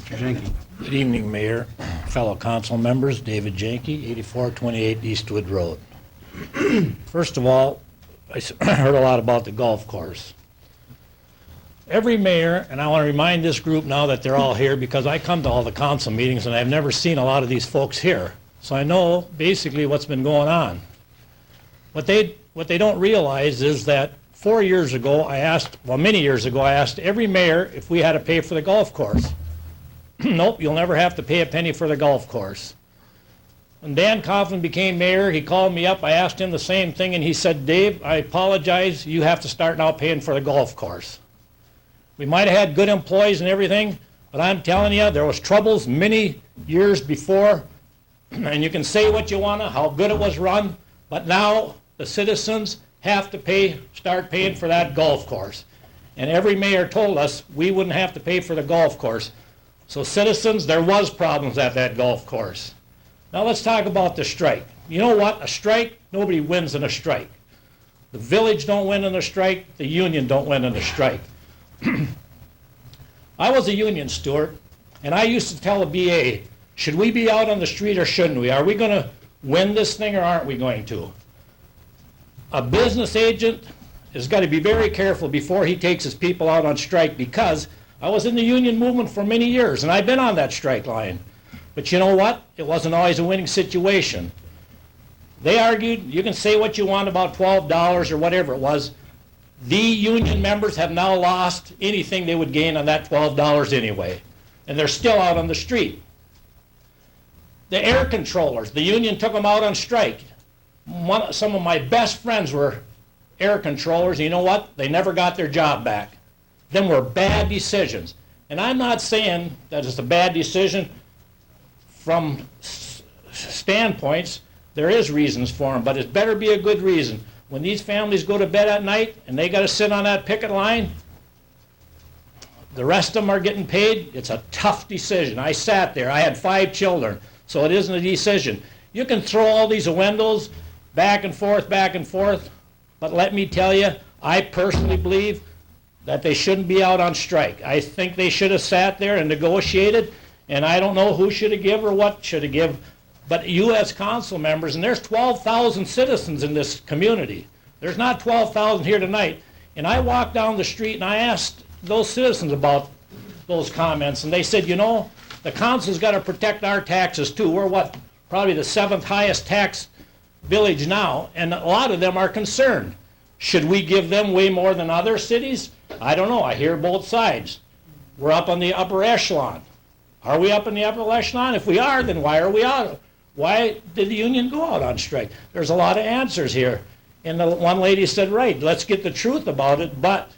Mr. Jenke. Good evening, Mayor, fellow council members. David Jenke, 8428 Eastwood Road. First of all, I heard a lot about the golf course. Every mayor, and I want to remind this group now that they're all here because I come to all the council meetings and I've never seen a lot of these folks here. So I know basically what's been going on. What they don't realize is that 4 years ago, many years ago, I asked every mayor if we had to pay for the golf course. Nope, you'll never have to pay a penny for the golf course. When Dan Coughlin became mayor, he called me up, I asked him the same thing, and he said, Dave, I apologize, you have to start now paying for the golf course. We might have had good employees and everything, but I'm telling you, there was troubles many years before, and you can say what you want to, how good it was run, but now the citizens have to start paying for that golf course. And every mayor told us we wouldn't have to pay for the golf course. So citizens, there was problems at that golf course. Now let's talk about the strike. You know what? A strike, nobody wins in a strike. The village don't win in a strike. The union don't win in a strike. I was a union steward, and I used to tell the BA, should we be out on the street or shouldn't we? Are we going to win this thing or aren't we going to? A business agent has got to be very careful before he takes his people out on strike, because I was in the union movement for many years, and I've been on that strike line. But you know what? It wasn't always a winning situation. They argued, you can say what you want about $12 or whatever it was. The union members have now lost anything they would gain on that $12 anyway, and they're still out on the street. The air controllers, the union took them out on strike. Some of my best friends were air controllers. You know what? They never got their job back. Them were bad decisions. And I'm not saying that it's a bad decision from standpoints. There is reasons for them, but it better be a good reason. When these families go to bed at night and they got to sit on that picket line, the rest of them are getting paid. It's a tough decision. I sat there. I had 5 children, so it isn't a decision. You can throw all these windows back and forth, but let me tell you, I personally believe that they shouldn't be out on strike. I think they should have sat there and negotiated, and I don't know who should have given or what should have given, but you as council members, and there's 12,000 citizens in this community. There's not 12,000 here tonight. And I walked down the street and I asked those citizens about those comments, and they said, you know, the council's got to protect our taxes too. We're probably the 7th highest tax village now, and a lot of them are concerned. Should we give them way more than other cities? I don't know. I hear both sides. We're up on the upper echelon. Are we up in the upper echelon? If we are, then why are we out? Why did the union go out on strike? There's a lot of answers here. And the one lady said, right, let's get the truth about it, but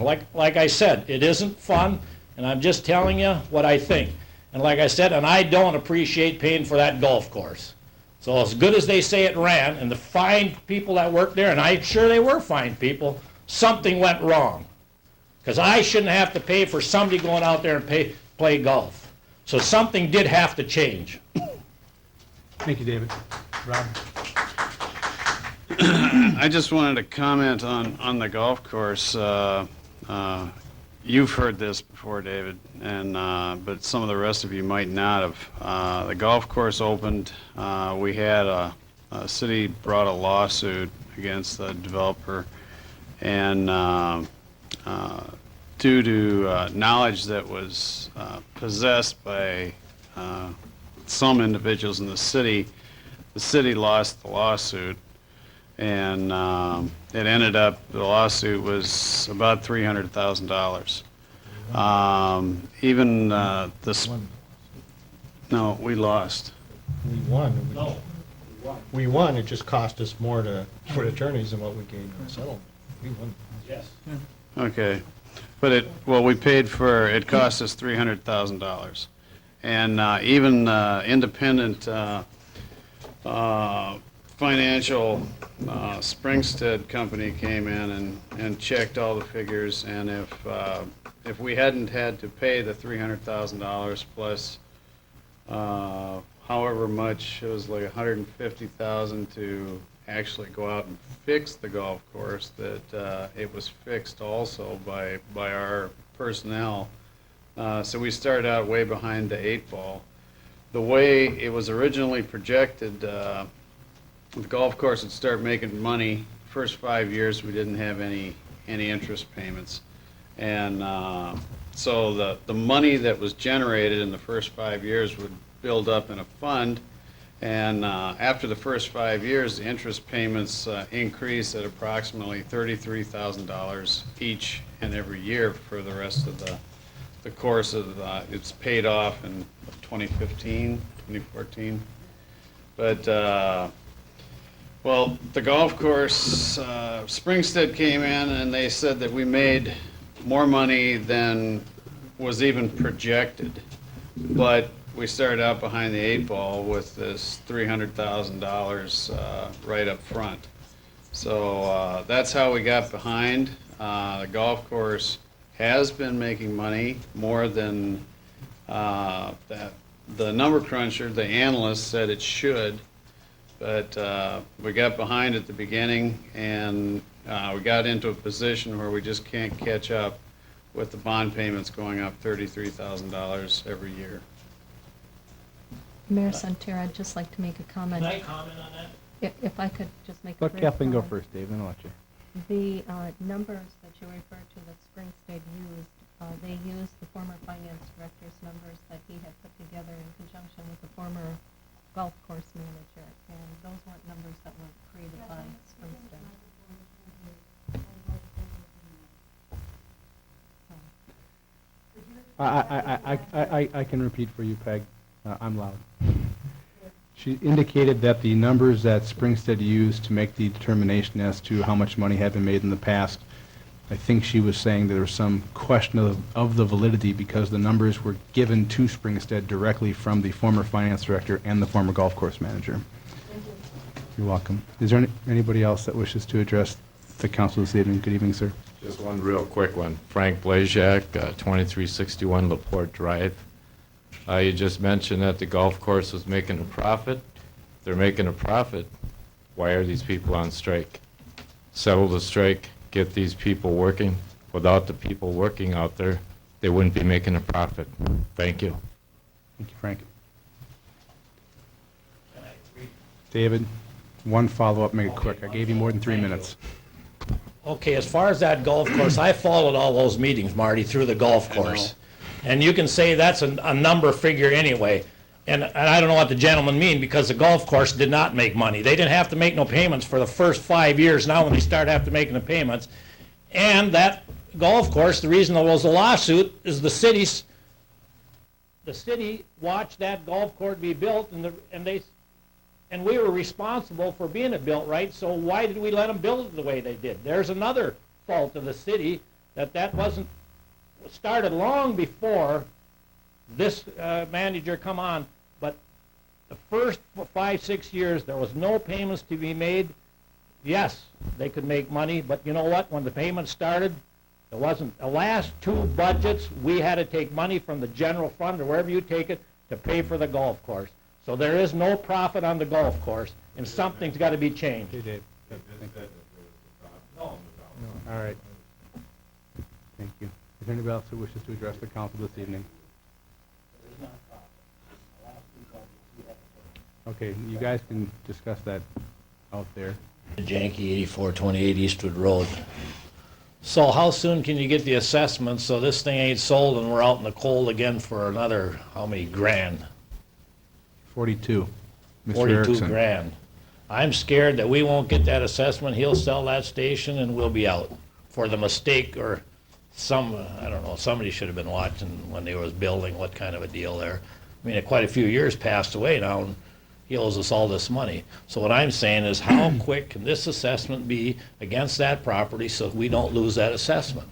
like I said, it isn't fun, and I'm just telling you what I think. And like I said, and I don't appreciate paying for that golf course. So as good as they say it ran, and the fine people that worked there, and I'm sure they were fine people, something went wrong. Because I shouldn't have to pay for somebody going out there and play golf. So something did have to change. Thank you, David. Rob? I just wanted to comment on the golf course. You've heard this before, David, and but some of the rest of you might not have. The golf course opened. We had a city brought a lawsuit against the developer, and due to knowledge that was possessed by some individuals in the city lost the lawsuit. And it ended up, the lawsuit was about $300,000. No, we lost. We won. No. We won. It just cost us more for attorneys than what we gained in the settlement. We won. Yes. Okay. But we paid for, it cost us $300,000. And even independent financial Springstead company came in and checked all the figures, and if we hadn't had to pay the $300,000 plus however much, it was like $150,000 to actually go out and fix the golf course, that it was fixed also by our personnel So we started out way behind the 8 ball. The way it was originally projected, the golf course would start making money. First 5 years, we didn't have any interest payments. And so the money that was generated in the first 5 years would build up in a fund. And after the first 5 years, the interest payments increase at approximately $33,000 each and every year for the rest of the course of it's paid off in 2015, 2014. But well, the golf course, Springstead came in and they said that we made more money than was even projected. But we started out behind the 8 ball with this $300,000 right up front. So that's how we got behind. The golf course has been making money more than that. The number cruncher, the analyst, said it should, but we got behind at the beginning, and we got into a position where we just can't catch up with the bond payments going up $33,000 every year. Mayor Santerra, I'd just like to make a comment. Can I comment on that? If I could just make a Let brief Kathleen go comment. first, Dave, then I'll let you. The numbers that you referred to that Springstead used, they used the former finance director's numbers that he had put together in conjunction with the former golf course manager, and those weren't numbers that were created by Springstead. I can repeat for you, Peg. I'm loud. She indicated that the numbers that Springstead used to make the determination as to how much money had been made in the past, I think she was saying that there was some question of the validity because the numbers were given to Springstead directly from the former finance director and the former golf course manager. You're welcome. Is there anybody else that wishes to address the council this evening? Good evening, sir. Just one real quick one. Frank Blazak, 2361 LaPorte Drive. You just mentioned that the golf course was making a profit. If they're making a profit, why are these people on strike? Settle the strike, get these people working. Without the people working out there, they wouldn't be making a profit. Thank you. Thank you, Frank. David, one follow-up, make it quick. I gave you more than 3 minutes. Okay, as far as that golf course, I followed all those meetings, Marty, through the golf course. And you can say that's a number figure anyway. And I don't know what the gentleman mean, because the golf course did not make money. They didn't have to make no payments for the first 5 years. Now when they start having to make the payments. And that golf course, the reason there was a lawsuit is the city watched that golf course be built, and we were responsible for being it built right, so why did we let them build it the way they did? There's another fault of the city, that wasn't started long before this manager come on, but the first 5, 6 years, there was no payments to be made. Yes, they could make money, but you know what? When the payments started, there wasn't. The last 2 budgets, we had to take money from the general fund or wherever you take it to pay for the golf course. So there is no profit on the golf course, and something's got to be changed. Hey, Dave. All right. Thank you. Is there anybody else who wishes to address the council this evening? Okay, you guys can discuss that out there. Janky, 8428 Eastwood Road. So how soon can you get the assessment so this thing ain't sold and we're out in the cold again for another, how many grand? 42. Mr. 42 Erickson. grand. I'm scared that we won't get that assessment. He'll sell that station and we'll be out for the mistake, or I don't know, somebody should have been watching when they was building, what kind of a deal there. I mean, quite a few years passed away now, and he owes us all this money. So what I'm saying is, how quick can this assessment be against that property so we don't lose that assessment?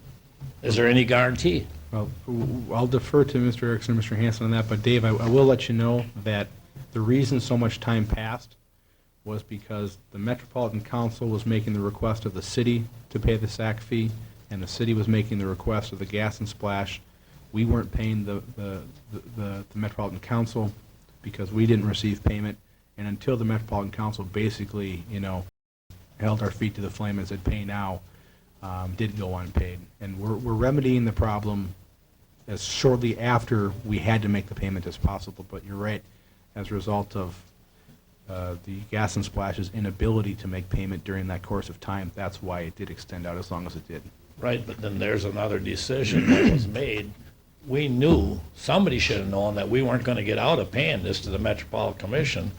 Is there any guarantee? Well, I'll defer to Mr. Erickson and Mr. Hanson on that, but Dave, I will let you know that the reason so much time passed was because the Metropolitan Council was making the request of the city to pay the SAC fee, and the city was making the request of the Gas and Splash. We weren't paying the Metropolitan Council because we didn't receive payment, and until the Metropolitan Council basically, held our feet to the flame and said, pay now, did go unpaid. And we're remedying the problem as shortly after we had to make the payment as possible. But you're right, as a result of the Gas and Splash's inability to make payment during that course of time, that's why it did extend out as long as it did. Right, but then there's another decision that was made. We knew, somebody should have known that we weren't gonna get out of paying this to the Metropolitan Commission,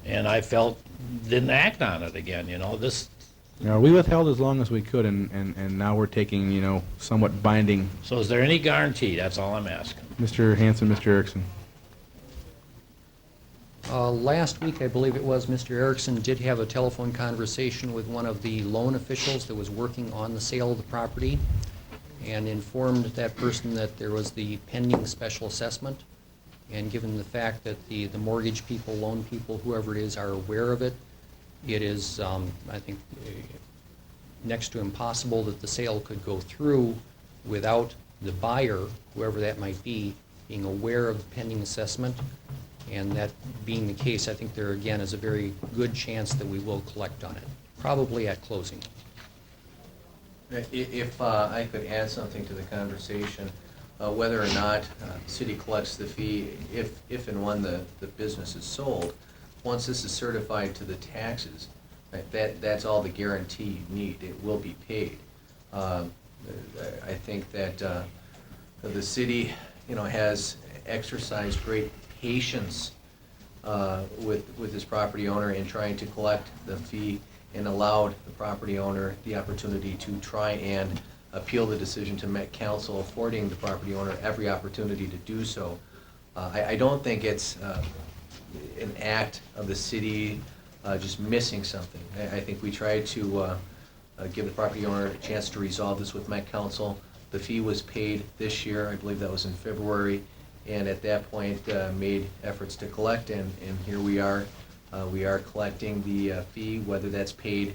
and I felt, didn't act on it again, you know, this, We withheld as long as we could, and now we're taking, somewhat binding. so is there any guarantee? That's all I'm asking. Mr. Hanson, Mr. Erickson. Last week, I believe it was, Mr. Erickson did have a telephone conversation with one of the loan officials that was working on the sale of the property and informed that person that there was the pending special assessment. And given the fact that the mortgage people, loan people, whoever it is, are aware of it, it is, I think, next to impossible that the sale could go through without the buyer, whoever that might be, being aware of the pending assessment. And that being the case, I think there again is a very good chance that we will collect on it, probably at closing. If I could add something to the conversation, whether or not the city collects the fee, if and when the business is sold, once this is certified to the taxes, that's all the guarantee you need. It will be paid. I think that the city, has exercised great patience with this property owner in trying to collect the fee and allowed the property owner the opportunity to try and appeal the decision to Met Council, affording the property owner every opportunity to do so. I don't think it's an act of the city just missing something. I think we tried to give the property owner a chance to resolve this with Met Council. The fee was paid this year, I believe that was in February, and at that point made efforts to collect, and here we are. We are collecting the fee, whether that's paid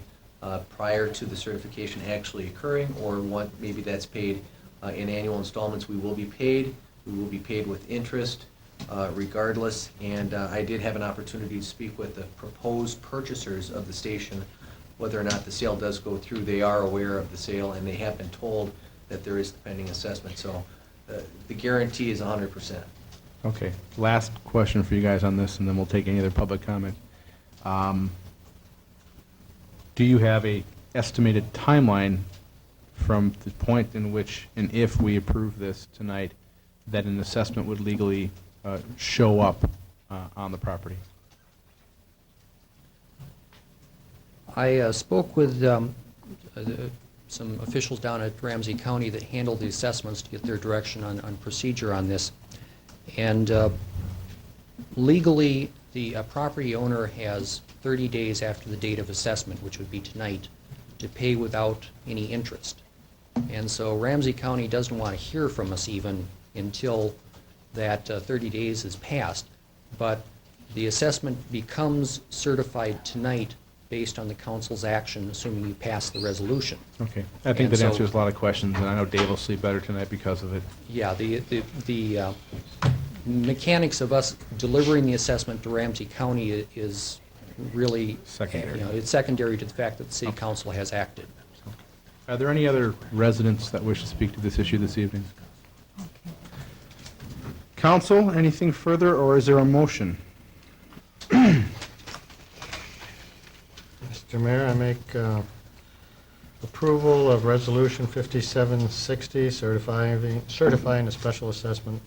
prior to the certification actually occurring, or maybe that's paid in annual installments. We will be paid. We will be paid with interest regardless, and I did have an opportunity to speak with the proposed purchasers of the station. Whether or not the sale does go through, they are aware of the sale, and they have been told that there is the pending assessment. So the guarantee is 100%. Okay, last question for you guys on this, and then we'll take any other public comment. Do you have a estimated timeline from the point in which, and if we approve this tonight, that an assessment would legally show up on the property? I spoke with some officials down at Ramsey County that handle the assessments to get their direction on procedure on this. And legally, the property owner has 30 days after the date of assessment, which would be tonight, to pay without any interest. And so Ramsey County doesn't want to hear from us even until that 30 days is passed. But the assessment becomes certified tonight based on the council's action, assuming you pass the resolution. Okay, I think And that so- answers a lot of questions, and I know Dave will sleep better tonight because of it. Yeah, the mechanics of us delivering the assessment to Ramsey County is really... Secondary. It's secondary to the fact that the city council has acted. Are there any other residents that wish to speak to this issue this evening? Council, anything further, or is there a motion? Mr. Mayor, I make approval of Resolution 5760, certifying a special assessment